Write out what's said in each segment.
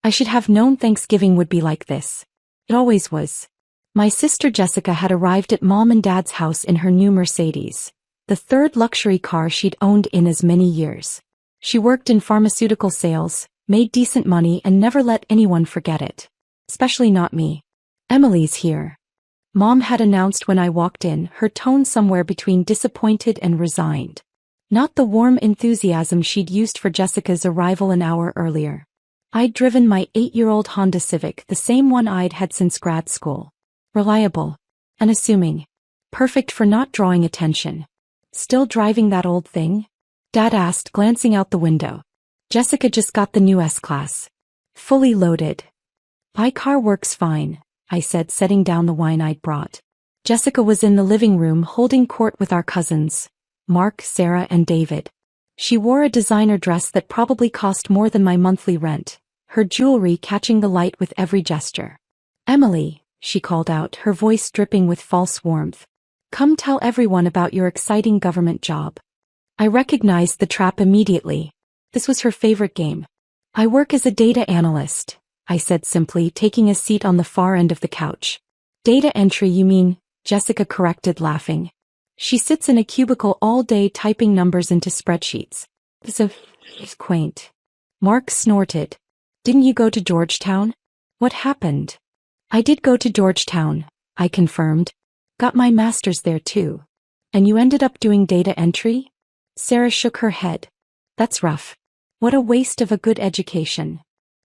I should have known Thanksgiving would be like this. It always was. My sister Jessica had arrived at Mom and Dad's house in her new Mercedes, the third luxury car she'd owned in as many years. She worked in pharmaceutical sales, made decent money and never let anyone forget it. Especially not me. Emily's here. Mom had announced when I walked in, her tone somewhere between disappointed and resigned. Not the warm enthusiasm she'd used for Jessica's arrival an hour earlier. I'd driven my 8-year-old Honda Civic, the same one I'd had since grad school. Reliable. Unassuming. Perfect for not drawing attention. Still driving that old thing? Dad asked, glancing out the window. Jessica just got the new S-Class. Fully loaded. My car works fine, I said, setting down the wine I'd brought. Jessica was in the living room holding court with our cousins, Mark, Sarah, and David. She wore a designer dress that probably cost more than my monthly rent, her jewelry catching the light with every gesture. Emily, she called out, her voice dripping with false warmth. Come tell everyone about your exciting government job. I recognized the trap immediately. This was her favorite game. I work as a data analyst, I said simply, taking a seat on the far end of the couch. Data entry, you mean? Jessica corrected, laughing. She sits in a cubicle all day typing numbers into spreadsheets. It's quaint. Mark snorted. Didn't you go to Georgetown? What happened? I did go to Georgetown, I confirmed. Got my master's there too. And you ended up doing data entry? Sarah shook her head. That's rough. What a waste of a good education.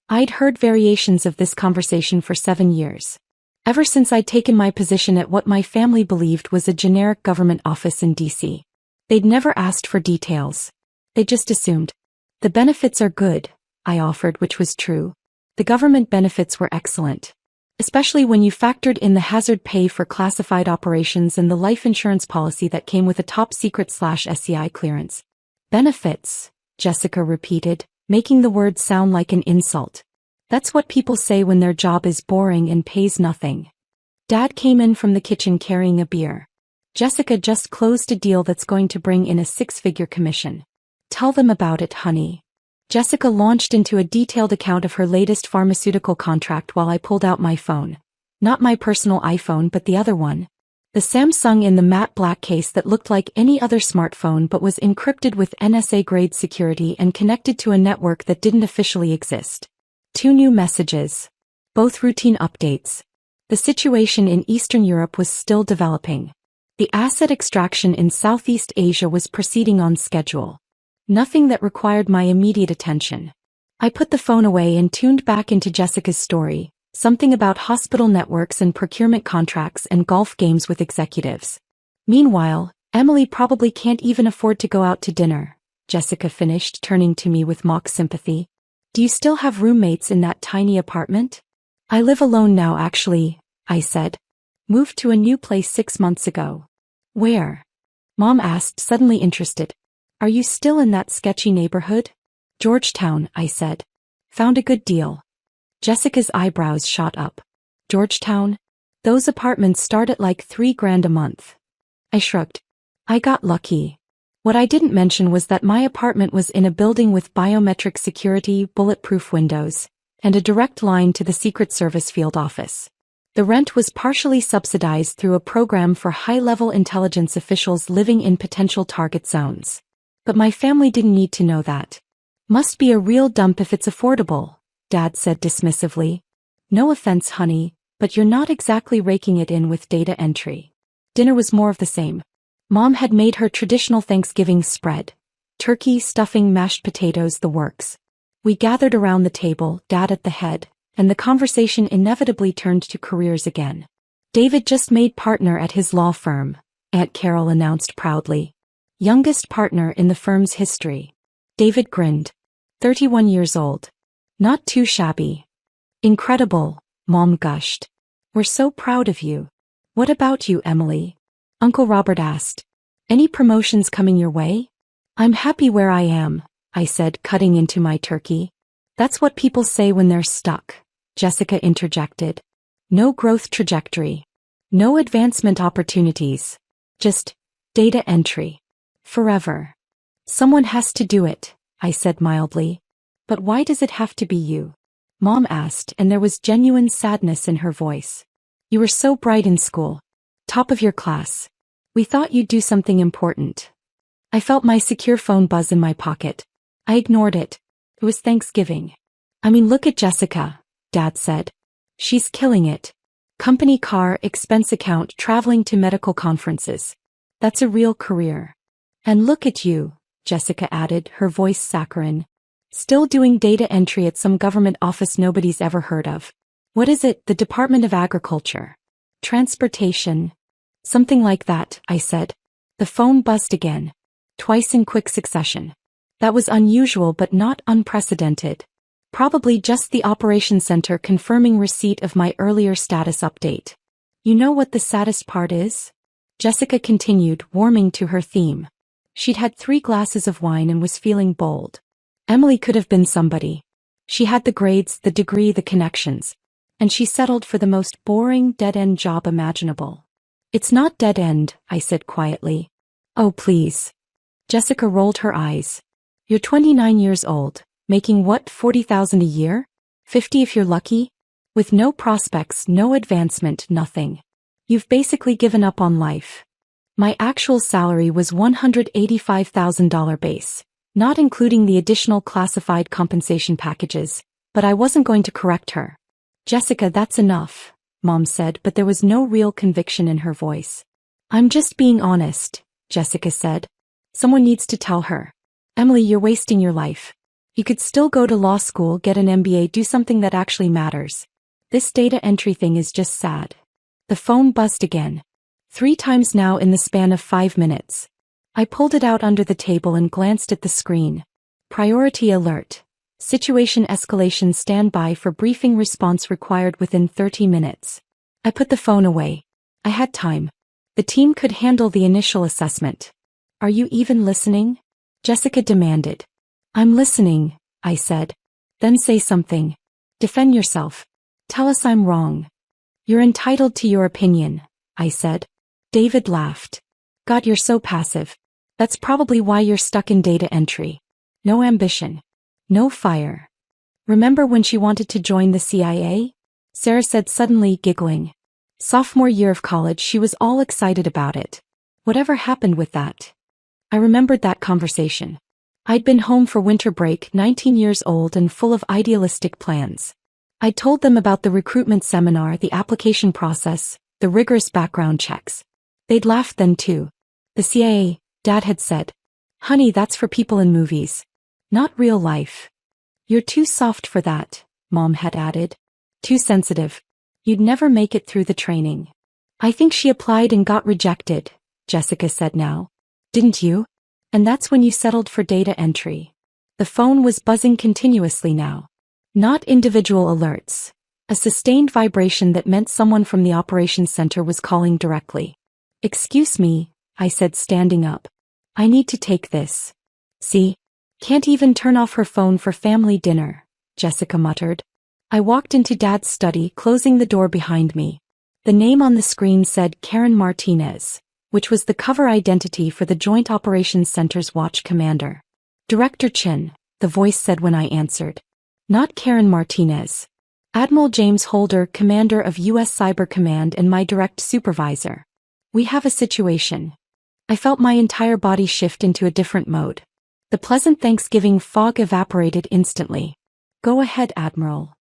I'd heard variations of this conversation for 7 years. Ever since I'd taken my position at what my family believed was a generic government office in D.C. They'd never asked for details. They just assumed. The benefits are good, I offered, which was true. The government benefits were excellent. Especially when you factored in the hazard pay for classified operations and the life insurance policy that came with a top-secret/SCI clearance. Benefits, Jessica repeated, making the word sound like an insult. That's what people say when their job is boring and pays nothing. Dad came in from the kitchen carrying a beer. Jessica just closed a deal that's going to bring in a 6-figure commission. Tell them about it, honey. Jessica launched into a detailed account of her latest pharmaceutical contract while I pulled out my phone. Not my personal iPhone, but the other one. The Samsung in the matte black case that looked like any other smartphone but was encrypted with NSA-grade security and connected to a network that didn't officially exist. 2 new messages. Both routine updates. The situation in Eastern Europe was still developing. The asset extraction in Southeast Asia was proceeding on schedule. Nothing that required my immediate attention. I put the phone away and tuned back into Jessica's story, something about hospital networks and procurement contracts and golf games with executives. Meanwhile, Emily probably can't even afford to go out to dinner, Jessica finished, turning to me with mock sympathy. Do you still have roommates in that tiny apartment? I live alone now, actually, I said. Moved to a new place 6 months ago. Where? Mom asked, suddenly interested. Are you still in that sketchy neighborhood? Georgetown, I said. Found a good deal. Jessica's eyebrows shot up. Georgetown? Those apartments start at like $3,000 a month. I shrugged. I got lucky. What I didn't mention was that my apartment was in a building with biometric security, bulletproof windows, and a direct line to the Secret Service field office. The rent was partially subsidized through a program for high-level intelligence officials living in potential target zones. But my family didn't need to know that. Must be a real dump if it's affordable, Dad said dismissively. No offense, honey, but you're not exactly raking it in with data entry. Dinner was more of the same. Mom had made her traditional Thanksgiving spread. Turkey, stuffing, mashed potatoes, the works. We gathered around the table, Dad at the head, and the conversation inevitably turned to careers again. David just made partner at his law firm, Aunt Carol announced proudly. Youngest partner in the firm's history. David grinned. 31 years old. Not too shabby. Incredible, Mom gushed. We're so proud of you. What about you, Emily? Uncle Robert asked. Any promotions coming your way? I'm happy where I am, I said, cutting into my turkey. That's what people say when they're stuck, Jessica interjected. No growth trajectory. No advancement opportunities. Just data entry. Forever. Someone has to do it, I said mildly. But why does it have to be you? Mom asked, and there was genuine sadness in her voice. You were so bright in school. Top of your class. We thought you'd do something important. I felt my secure phone buzz in my pocket. I ignored it. It was Thanksgiving. I mean, look at Jessica, Dad said. She's killing it. Company car, expense account, traveling to medical conferences. That's a real career. And look at you, Jessica added, her voice saccharine. Still doing data entry at some government office nobody's ever heard of. What is it, the Department of Agriculture? Transportation? Something like that, I said. The phone buzzed again. Twice in quick succession. That was unusual but not unprecedented. Probably just the operations center confirming receipt of my earlier status update. You know what the saddest part is? Jessica continued, warming to her theme. She'd had 3 glasses of wine and was feeling bold. Emily could have been somebody. She had the grades, the degree, the connections. And she settled for the most boring, dead-end job imaginable. It's not dead-end, I said quietly. Oh, please. Jessica rolled her eyes. You're 29 years old, making what, 40,000 a year? 50 if you're lucky? With no prospects, no advancement, nothing. You've basically given up on life. My actual salary was $185,000 base, not including the additional classified compensation packages, but I wasn't going to correct her. Jessica, that's enough, Mom said, but there was no real conviction in her voice. I'm just being honest, Jessica said. Someone needs to tell her. Emily, you're wasting your life. You could still go to law school, get an MBA, do something that actually matters. This data entry thing is just sad. The phone buzzed again. 3 times now in the span of 5 minutes. I pulled it out under the table and glanced at the screen. Priority alert. Situation escalation, standby for briefing, response required within 30 minutes. I put the phone away. I had time. The team could handle the initial assessment. Are you even listening? Jessica demanded. I'm listening, I said. Then say something. Defend yourself. Tell us I'm wrong. You're entitled to your opinion, I said. David laughed. God, you're so passive. That's probably why you're stuck in data entry. No ambition. No fire. Remember when she wanted to join the CIA? Sarah said suddenly, giggling. Sophomore year of college, she was all excited about it. Whatever happened with that? I remembered that conversation. I'd been home for winter break, 19 years old and full of idealistic plans. I'd told them about the recruitment seminar, the application process, the rigorous background checks. They'd laughed then too. The CIA, Dad had said. Honey, that's for people in movies. Not real life. You're too soft for that, Mom had added. Too sensitive. You'd never make it through the training. I think she applied and got rejected, Jessica said now. Didn't you? And that's when you settled for data entry. The phone was buzzing continuously now. Not individual alerts. A sustained vibration that meant someone from the operations center was calling directly. Excuse me, I said, standing up. I need to take this. See? Can't even turn off her phone for family dinner, Jessica muttered. I walked into Dad's study, closing the door behind me. The name on the screen said Karen Martinez, which was the cover identity for the Joint Operations Center's watch commander. Director Chin, the voice said when I answered. Not Karen Martinez. Admiral James Holder, commander of U.S. Cyber Command and my direct supervisor. We have a situation. I felt my entire body shift into a different mode. The pleasant Thanksgiving fog evaporated instantly. Go ahead, Admiral.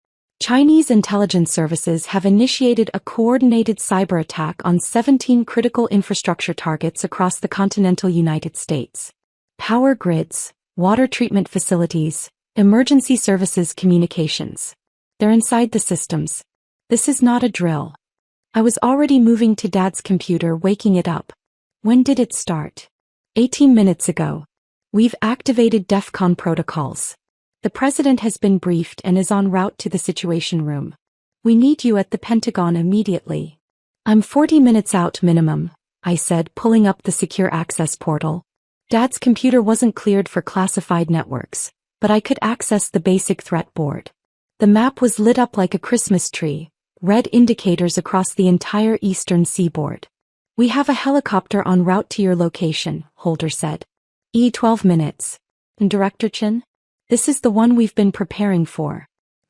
Chinese intelligence services have initiated a coordinated cyber attack on 17 critical infrastructure targets across the continental United States. Power grids, water treatment facilities, emergency services, communications. They're inside the systems. This is not a drill. I was already moving to Dad's computer, waking it up. When did it start? 18 minutes ago. We've activated DEFCON protocols. The President has been briefed and is en route to the Situation Room. We need you at the Pentagon immediately. I'm 40 minutes out minimum, I said, pulling up the secure access portal. Dad's computer wasn't cleared for classified networks, but I could access the basic threat board. The map was lit up like a Christmas tree, red indicators across the entire eastern seaboard. We have a helicopter en route to your location, Holder said. 12 minutes. And Director Chin? This is the one we've been preparing for.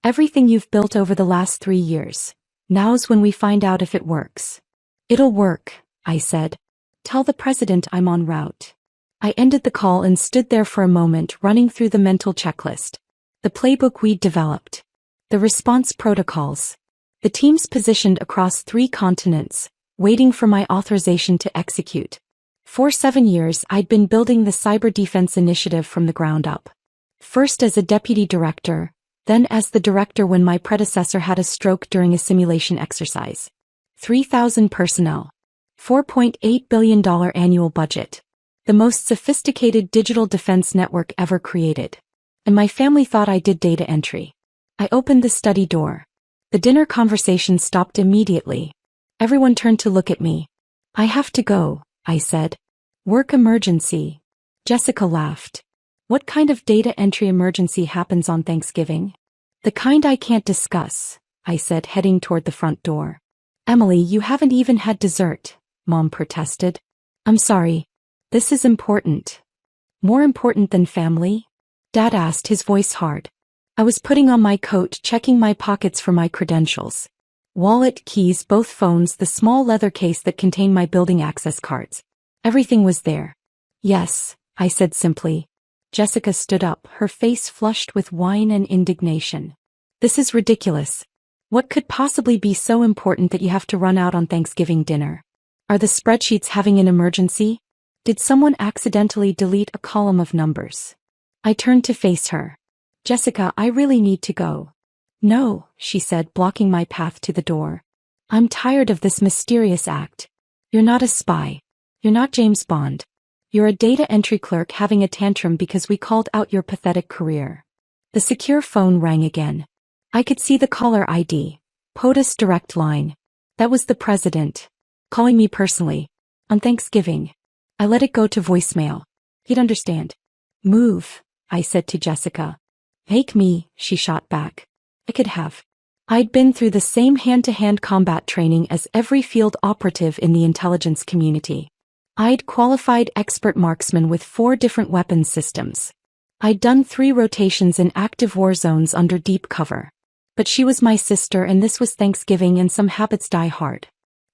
Everything you've built over the last 3 years. Now's when we find out if it works. It'll work, I said. Tell the president I'm en route. I ended the call and stood there for a moment running through the mental checklist. The playbook we'd developed. The response protocols. The teams positioned across 3 continents, waiting for my authorization to execute. For 7 years I'd been building the cyber defense initiative from the ground up. First as a deputy director, then as the director when my predecessor had a stroke during a simulation exercise. 3,000 personnel. $4.8 billion annual budget. The most sophisticated digital defense network ever created. And my family thought I did data entry. I opened the study door. The dinner conversation stopped immediately. Everyone turned to look at me. I have to go, I said. Work emergency. Jessica laughed. What kind of data entry emergency happens on Thanksgiving? The kind I can't discuss, I said, heading toward the front door. Emily, you haven't even had dessert, Mom protested. I'm sorry. This is important. More important than family? Dad asked, his voice hard. I was putting on my coat, checking my pockets for my credentials. Wallet, keys, both phones, the small leather case that contained my building access cards. Everything was there. Yes, I said simply. Jessica stood up, her face flushed with wine and indignation. This is ridiculous. What could possibly be so important that you have to run out on Thanksgiving dinner? Are the spreadsheets having an emergency? Did someone accidentally delete a column of numbers? I turned to face her. Jessica, I really need to go. No, she said, blocking my path to the door. I'm tired of this mysterious act. You're not a spy. You're not James Bond. You're a data entry clerk having a tantrum because we called out your pathetic career. The secure phone rang again. I could see the caller ID. POTUS direct line. That was the president. Calling me personally. On Thanksgiving. I let it go to voicemail. He'd understand. Move, I said to Jessica. Make me, she shot back. I could have. I'd been through the same hand-to-hand combat training as every field operative in the intelligence community. I'd qualified expert marksman with 4 different weapons systems. I'd done 3 rotations in active war zones under deep cover. But she was my sister and this was Thanksgiving and some habits die hard.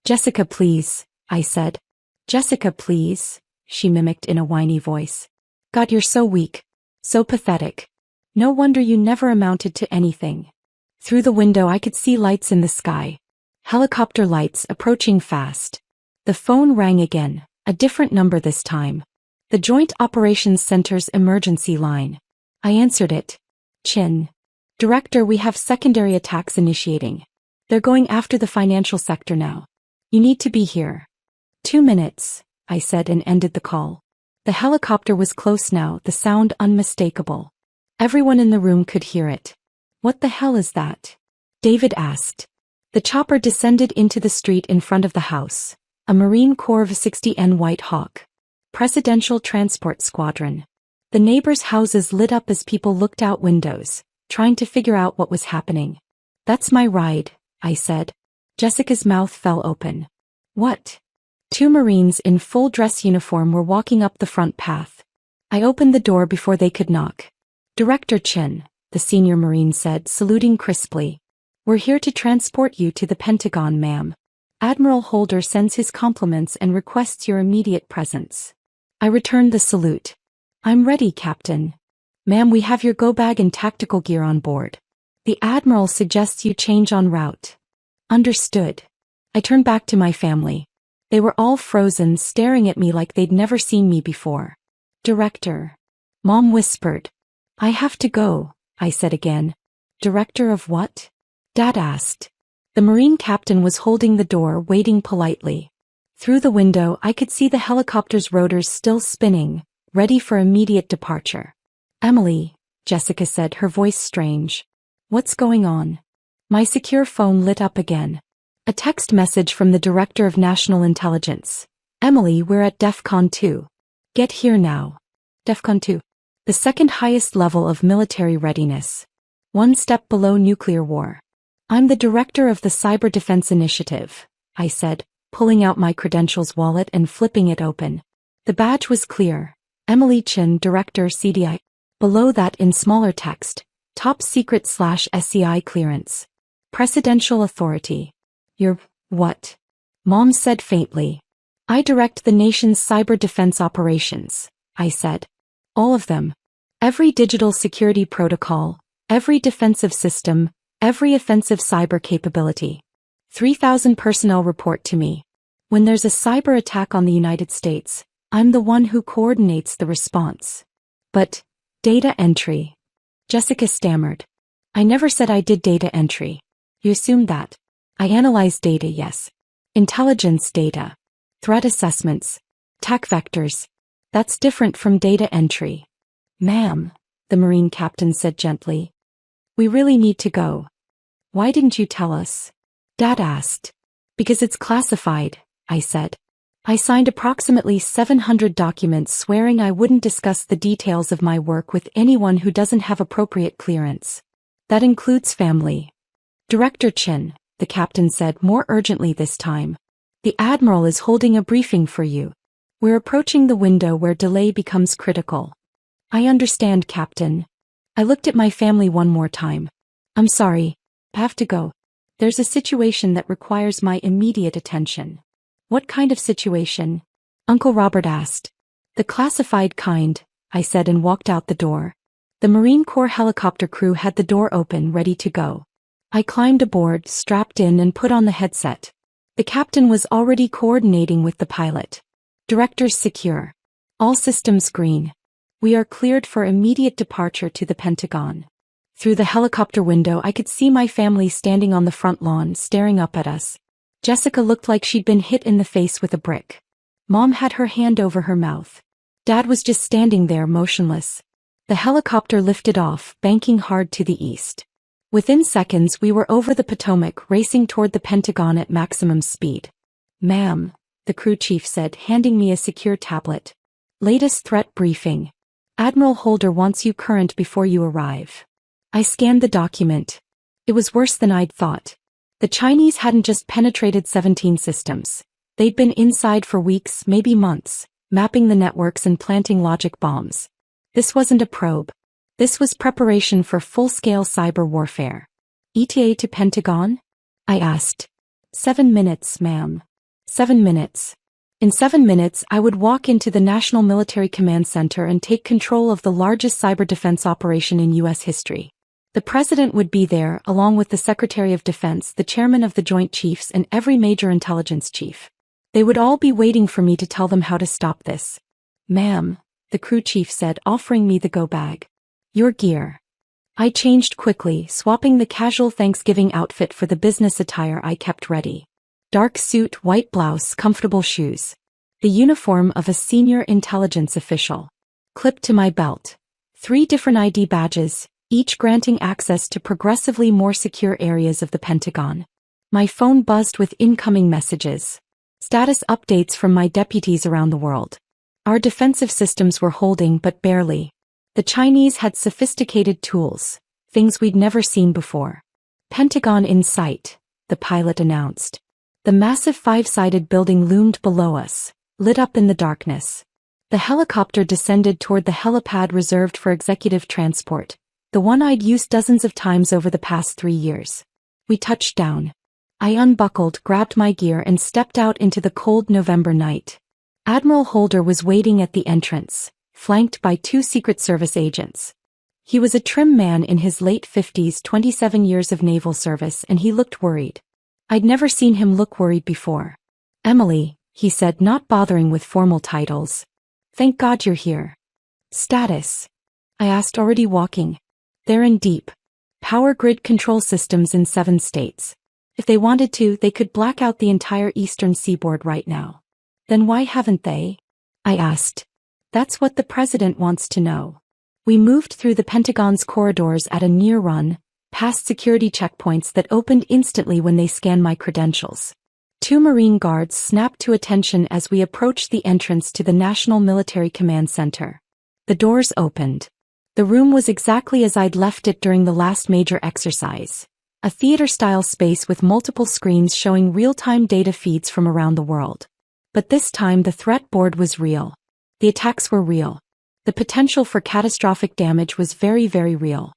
Jessica, please, I said. Jessica, please, she mimicked in a whiny voice. God, you're so weak. So pathetic. No wonder you never amounted to anything. Through the window I could see lights in the sky. Helicopter lights approaching fast. The phone rang again, a different number this time. The Joint Operations Center's emergency line. I answered it. Chin. Director, we have secondary attacks initiating. They're going after the financial sector now. You need to be here. 2 minutes, I said and ended the call. The helicopter was close now, the sound unmistakable. Everyone in the room could hear it. What the hell is that? David asked. The chopper descended into the street in front of the house. A Marine Corps 60N White Hawk. Presidential Transport Squadron. The neighbors' houses lit up as people looked out windows, trying to figure out what was happening. That's my ride, I said. Jessica's mouth fell open. What? 2 Marines in full dress uniform were walking up the front path. I opened the door before they could knock. Director Chin, the senior Marine said, saluting crisply. We're here to transport you to the Pentagon, ma'am. Admiral Holder sends his compliments and requests your immediate presence. I returned the salute. I'm ready, Captain. Ma'am, we have your go bag and tactical gear on board. The Admiral suggests you change en route. Understood. I turned back to my family. They were all frozen, staring at me like they'd never seen me before. Director. Mom whispered. I have to go, I said again. Director of what? Dad asked. The Marine captain was holding the door, waiting politely. Through the window I could see the helicopter's rotors still spinning, ready for immediate departure. Emily, Jessica said, her voice strange. What's going on? My secure phone lit up again. A text message from the Director of National Intelligence. Emily, we're at DEFCON 2. Get here now. DEFCON 2. The second highest level of military readiness. 1 step below nuclear war. I'm the director of the Cyber Defense Initiative, I said, pulling out my credentials wallet and flipping it open. The badge was clear. Emily Chin, Director CDI. Below that in smaller text, Top secret/SCI clearance. Presidential authority. You're what? Mom said faintly. I direct the nation's cyber defense operations, I said. All of them. Every digital security protocol, every defensive system, every offensive cyber capability. 3,000 personnel report to me. When there's a cyber attack on the United States, I'm the one who coordinates the response. But, data entry. Jessica stammered. I never said I did data entry. You assumed that. I analyze data, yes. Intelligence data. Threat assessments. Attack vectors. That's different from data entry. Ma'am, the Marine captain said gently. We really need to go. Why didn't you tell us? Dad asked. Because it's classified, I said. I signed approximately 700 documents swearing I wouldn't discuss the details of my work with anyone who doesn't have appropriate clearance. That includes family. Director Chin, the captain said more urgently this time. The Admiral is holding a briefing for you. We're approaching the window where delay becomes critical. I understand, Captain. I looked at my family one more time. I'm sorry. I have to go. There's a situation that requires my immediate attention. What kind of situation? Uncle Robert asked. The classified kind, I said and walked out the door. The Marine Corps helicopter crew had the door open, ready to go. I climbed aboard, strapped in and put on the headset. The captain was already coordinating with the pilot. Directors secure. All systems green. We are cleared for immediate departure to the Pentagon. Through the helicopter window I could see my family standing on the front lawn, staring up at us. Jessica looked like she'd been hit in the face with a brick. Mom had her hand over her mouth. Dad was just standing there, motionless. The helicopter lifted off, banking hard to the east. Within seconds we were over the Potomac, racing toward the Pentagon at maximum speed. Ma'am, the crew chief said, handing me a secure tablet. Latest threat briefing. Admiral Holder wants you current before you arrive. I scanned the document. It was worse than I'd thought. The Chinese hadn't just penetrated 17 systems. They'd been inside for weeks, maybe months, mapping the networks and planting logic bombs. This wasn't a probe. This was preparation for full-scale cyber warfare. ETA to Pentagon? I asked. 7 minutes, ma'am. 7 minutes. In 7 minutes I would walk into the National Military Command Center and take control of the largest cyber defense operation in U.S. history. The President would be there, along with the Secretary of Defense, the Chairman of the Joint Chiefs, and every major intelligence chief. They would all be waiting for me to tell them how to stop this. Ma'am, the crew chief said, offering me the go bag. Your gear. I changed quickly, swapping the casual Thanksgiving outfit for the business attire I kept ready. Dark suit, white blouse, comfortable shoes. The uniform of a senior intelligence official. Clipped to my belt. 3 different ID badges, each granting access to progressively more secure areas of the Pentagon. My phone buzzed with incoming messages. Status updates from my deputies around the world. Our defensive systems were holding, but barely. The Chinese had sophisticated tools, things we'd never seen before. Pentagon in sight, the pilot announced. The massive 5-sided building loomed below us, lit up in the darkness. The helicopter descended toward the helipad reserved for executive transport, the one I'd used dozens of times over the past 3 years. We touched down. I unbuckled, grabbed my gear and stepped out into the cold November night. Admiral Holder was waiting at the entrance, flanked by 2 Secret Service agents. He was a trim man in his late 50s, 27 years of naval service, and he looked worried. I'd never seen him look worried before. Emily, he said, not bothering with formal titles. Thank God you're here. Status? I asked, already walking. They're in deep power grid control systems in 7 states. If they wanted to, they could black out the entire eastern seaboard right now. Then why haven't they? I asked. That's what the President wants to know. We moved through the Pentagon's corridors at a near run, past security checkpoints that opened instantly when they scanned my credentials. 2 Marine guards snapped to attention as we approached the entrance to the National Military Command Center. The doors opened. The room was exactly as I'd left it during the last major exercise. A theater-style space with multiple screens showing real-time data feeds from around the world. But this time the threat board was real. The attacks were real. The potential for catastrophic damage was very, very real.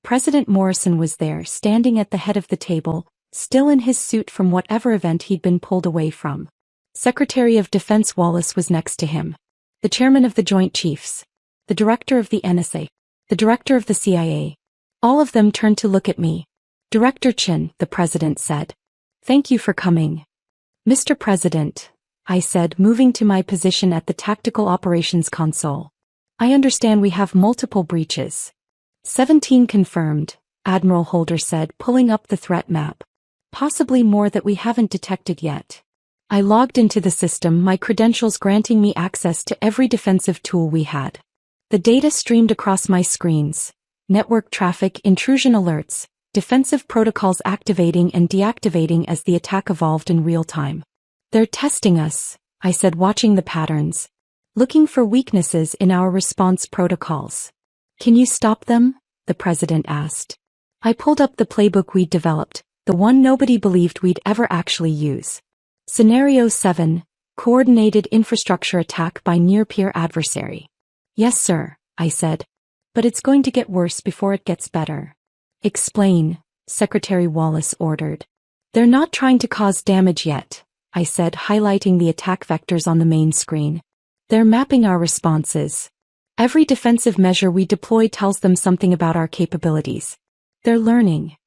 President Morrison was there, standing at the head of the table, still in his suit from whatever event he'd been pulled away from. Secretary of Defense Wallace was next to him. The chairman of the Joint Chiefs. The director of the NSA. The director of the CIA. All of them turned to look at me. Director Chin, the president said. Thank you for coming. Mr. President, I said, moving to my position at the Tactical Operations Console. I understand we have multiple breaches. 17 confirmed, Admiral Holder said, pulling up the threat map. Possibly more that we haven't detected yet. I logged into the system, my credentials granting me access to every defensive tool we had. The data streamed across my screens. Network traffic, intrusion alerts, defensive protocols activating and deactivating as the attack evolved in real time. They're testing us, I said, watching the patterns. Looking for weaknesses in our response protocols. Can you stop them? The president asked. I pulled up the playbook we'd developed, the one nobody believed we'd ever actually use. Scenario 7, Coordinated Infrastructure Attack by Near-Peer Adversary. Yes, sir, I said. But it's going to get worse before it gets better. Explain, Secretary Wallace ordered. They're not trying to cause damage yet, I said, highlighting the attack vectors on the main screen. They're mapping our responses. Every defensive measure we deploy tells them something about our capabilities. They're learning.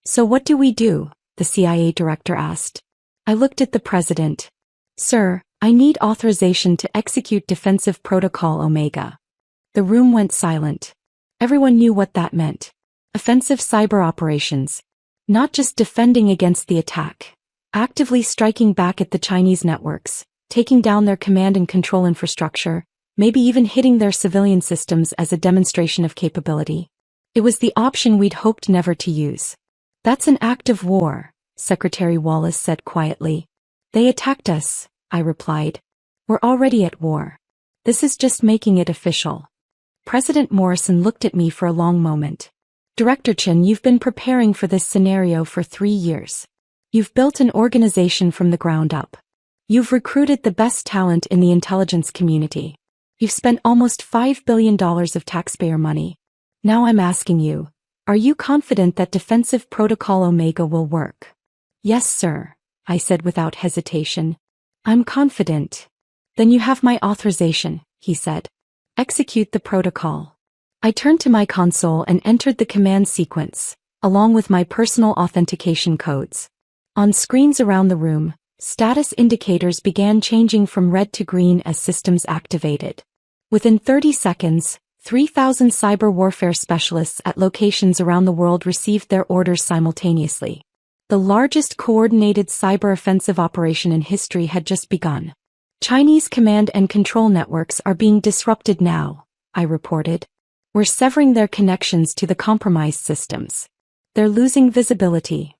So what do we do? The CIA director asked. I looked at the president. Sir, I need authorization to execute Defensive Protocol Omega. The room went silent. Everyone knew what that meant. Offensive cyber operations. Not just defending against the attack. Actively striking back at the Chinese networks, taking down their command and control infrastructure, maybe even hitting their civilian systems as a demonstration of capability. It was the option we'd hoped never to use. That's an act of war, Secretary Wallace said quietly. They attacked us, I replied. We're already at war. This is just making it official. President Morrison looked at me for a long moment. Director Chin, you've been preparing for this scenario for 3 years. You've built an organization from the ground up. You've recruited the best talent in the intelligence community. You've spent almost $5 billion of taxpayer money. Now I'm asking you, are you confident that Defensive Protocol Omega will work? Yes, sir, I said without hesitation. I'm confident. Then you have my authorization, he said. Execute the protocol. I turned to my console and entered the command sequence, along with my personal authentication codes. On screens around the room, status indicators began changing from red to green as systems activated. Within 30 seconds, 3,000 cyber warfare specialists at locations around the world received their orders simultaneously. The largest coordinated cyber offensive operation in history had just begun. Chinese command and control networks are being disrupted now, I reported. We're severing their connections to the compromised systems. They're losing visibility.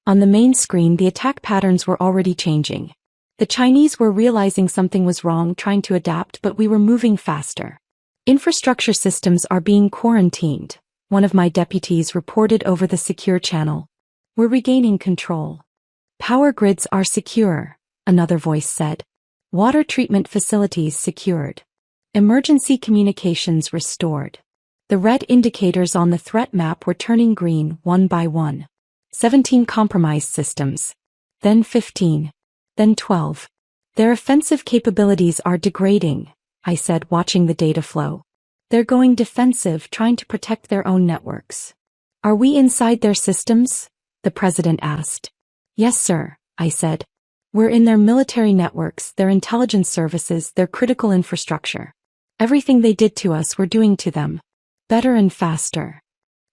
On the main screen, the attack patterns were already changing. The Chinese were realizing something was wrong, trying to adapt, but we were moving faster. Infrastructure systems are being quarantined, one of my deputies reported over the secure channel. We're regaining control. Power grids are secure, another voice said. Water treatment facilities secured. Emergency communications restored. The red indicators on the threat map were turning green one by one. 17 compromised systems. Then 15. Then 12. Their offensive capabilities are degrading, I said, watching the data flow. They're going defensive, trying to protect their own networks. Are we inside their systems? The president asked. Yes, sir, I said. We're in their military networks, their intelligence services, their critical infrastructure. Everything they did to us, we're doing to them. Better and faster.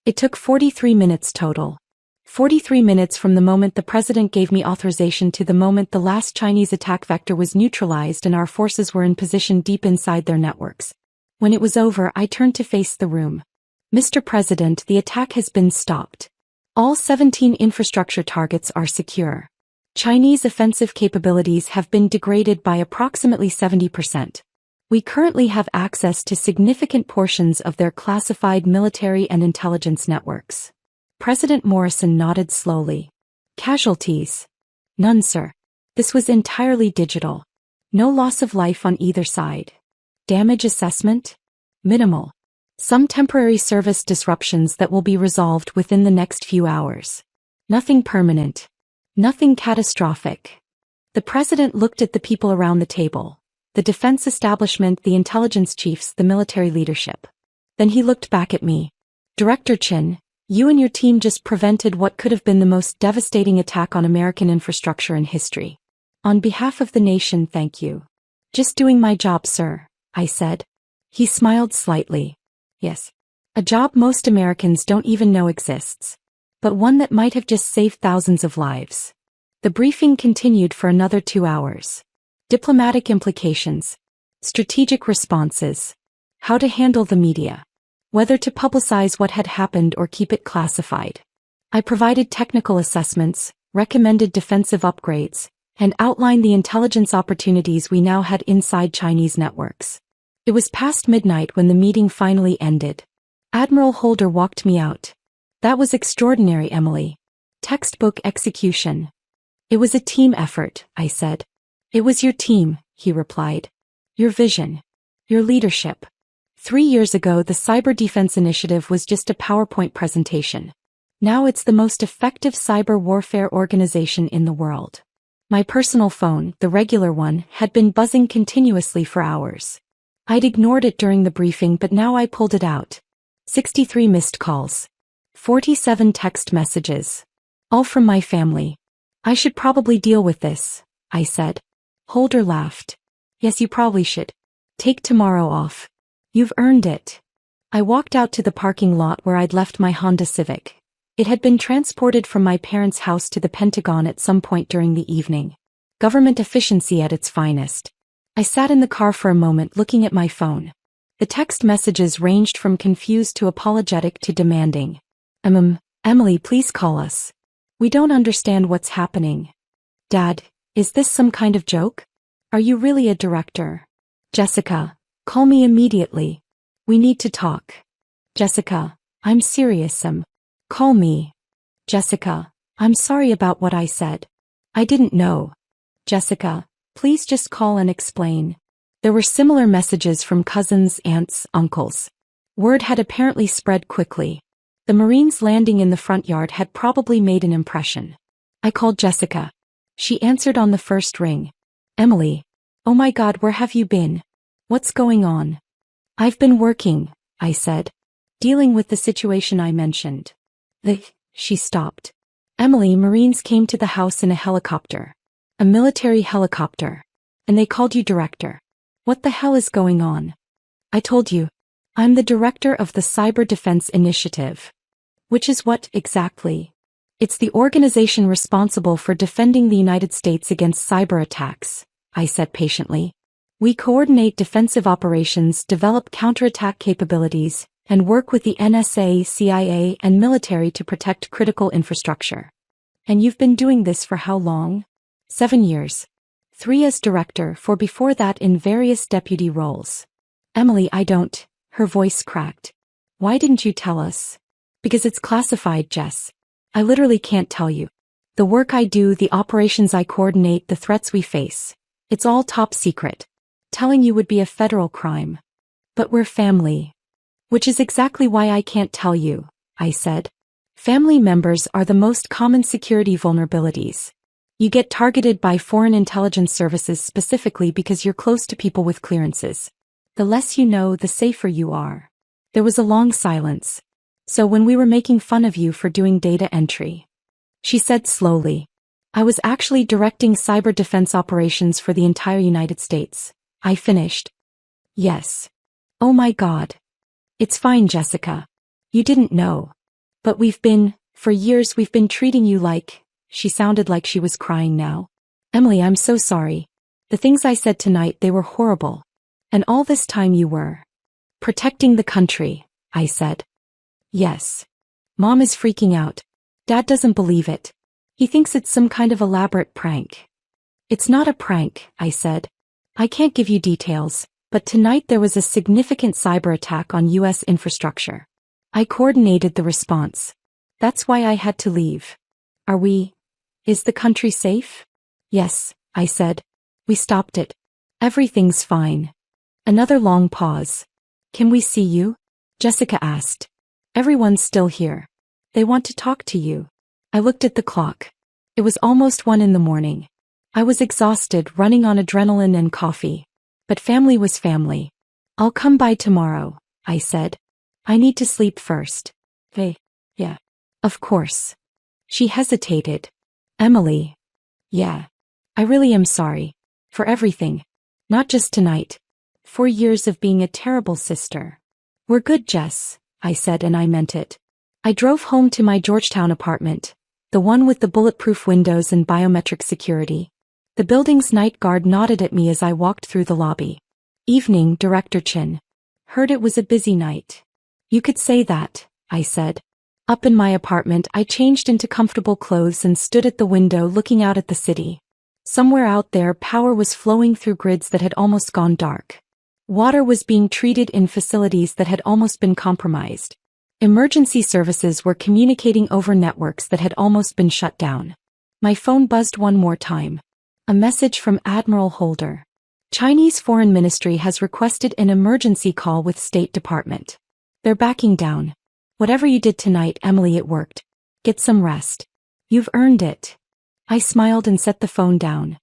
It took 43 minutes total. 43 minutes from the moment the president gave me authorization to the moment the last Chinese attack vector was neutralized and our forces were in position deep inside their networks. When it was over, I turned to face the room. Mr. President, the attack has been stopped. All 17 infrastructure targets are secure. Chinese offensive capabilities have been degraded by approximately 70%. We currently have access to significant portions of their classified military and intelligence networks. President Morrison nodded slowly. Casualties? None, sir. This was entirely digital. No loss of life on either side. Damage assessment? Minimal. Some temporary service disruptions that will be resolved within the next few hours. Nothing permanent. Nothing catastrophic. The president looked at the people around the table. The defense establishment, the intelligence chiefs, the military leadership. Then he looked back at me. Director Chin, you and your team just prevented what could have been the most devastating attack on American infrastructure in history. On behalf of the nation, thank you. Just doing my job, sir, I said. He smiled slightly. Yes. A job most Americans don't even know exists. But one that might have just saved thousands of lives. The briefing continued for another 2 hours. Diplomatic implications. Strategic responses. How to handle the media. Whether to publicize what had happened or keep it classified. I provided technical assessments, recommended defensive upgrades, and outlined the intelligence opportunities we now had inside Chinese networks. It was past midnight when the meeting finally ended. Admiral Holder walked me out. That was extraordinary, Emily. Textbook execution. It was a team effort, I said. It was your team, he replied. Your vision. Your leadership. 3 years ago, the Cyber Defense Initiative was just a PowerPoint presentation. Now it's the most effective cyber warfare organization in the world. My personal phone, the regular one, had been buzzing continuously for hours. I'd ignored it during the briefing, but now I pulled it out. 63 missed calls. 47 text messages. All from my family. I should probably deal with this, I said. Holder laughed. Yes, you probably should. Take tomorrow off. You've earned it. I walked out to the parking lot where I'd left my Honda Civic. It had been transported from my parents' house to the Pentagon at some point during the evening. Government efficiency at its finest. I sat in the car for a moment looking at my phone. The text messages ranged from confused to apologetic to demanding. Emily, please call us. We don't understand what's happening. Dad, is this some kind of joke? Are you really a director? Jessica, call me immediately. We need to talk. Jessica, I'm serious, Call me. Jessica, I'm sorry about what I said. I didn't know. Jessica, please just call and explain. There were similar messages from cousins, aunts, uncles. Word had apparently spread quickly. The Marines landing in the front yard had probably made an impression. I called Jessica. She answered on the first ring. Emily. Oh my God, where have you been? What's going on? I've been working, I said. Dealing with the situation I mentioned. She stopped. Emily, Marines came to the house in a helicopter. A military helicopter. And they called you director. What the hell is going on? I told you. I'm the director of the Cyber Defense Initiative. Which is what, exactly? It's the organization responsible for defending the United States against cyber attacks, I said patiently. We coordinate defensive operations, develop counterattack capabilities, and work with the NSA, CIA, and military to protect critical infrastructure. And you've been doing this for how long? 7 years. 3 as director, 4 before that in various deputy roles. Emily, I don't. Her voice cracked. Why didn't you tell us? Because it's classified, Jess. I literally can't tell you. The work I do, the operations I coordinate, the threats we face. It's all top secret. Telling you would be a federal crime. But we're family. Which is exactly why I can't tell you, I said. Family members are the most common security vulnerabilities. You get targeted by foreign intelligence services specifically because you're close to people with clearances. The less you know, the safer you are. There was a long silence. So when we were making fun of you for doing data entry. She said slowly. I was actually directing cyber defense operations for the entire United States. I finished. Yes. Oh my God. It's fine, Jessica. You didn't know. But for years we've been treating you like, she sounded like she was crying now. Emily, I'm so sorry. The things I said tonight, they were horrible. And all this time you were protecting the country, I said. Yes. Mom is freaking out. Dad doesn't believe it. He thinks it's some kind of elaborate prank. It's not a prank, I said. I can't give you details. But tonight there was a significant cyber attack on U.S. infrastructure. I coordinated the response. That's why I had to leave. Is the country safe? Yes, I said. We stopped it. Everything's fine. Another long pause. Can we see you? Jessica asked. Everyone's still here. They want to talk to you. I looked at the clock. It was almost 1 in the morning. I was exhausted, running on adrenaline and coffee. But family was family. I'll come by tomorrow, I said. I need to sleep first. Hey, yeah. Of course. She hesitated. Emily. Yeah. I really am sorry. For everything. Not just tonight. 4 years of being a terrible sister. We're good, Jess, I said, and I meant it. I drove home to my Georgetown apartment. The one with the bulletproof windows and biometric security. The building's night guard nodded at me as I walked through the lobby. Evening, Director Chin. Heard it was a busy night. You could say that, I said. Up in my apartment, I changed into comfortable clothes and stood at the window looking out at the city. Somewhere out there, power was flowing through grids that had almost gone dark. Water was being treated in facilities that had almost been compromised. Emergency services were communicating over networks that had almost been shut down. My phone buzzed one more time. A message from Admiral Holder. Chinese Foreign Ministry has requested an emergency call with State Department. They're backing down. Whatever you did tonight, Emily, it worked. Get some rest. You've earned it. I smiled and set the phone down.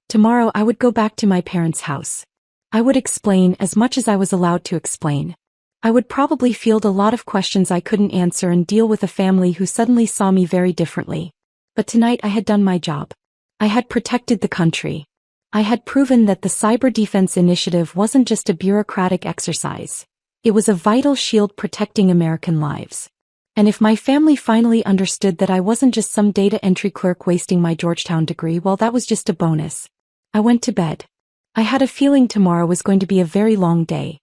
Tomorrow I would go back to my parents' house. I would explain as much as I was allowed to explain. I would probably field a lot of questions I couldn't answer and deal with a family who suddenly saw me very differently. But tonight I had done my job. I had protected the country. I had proven that the Cyber Defense Initiative wasn't just a bureaucratic exercise. It was a vital shield protecting American lives. And if my family finally understood that I wasn't just some data entry clerk wasting my Georgetown degree, well, that was just a bonus. I went to bed. I had a feeling tomorrow was going to be a very long day.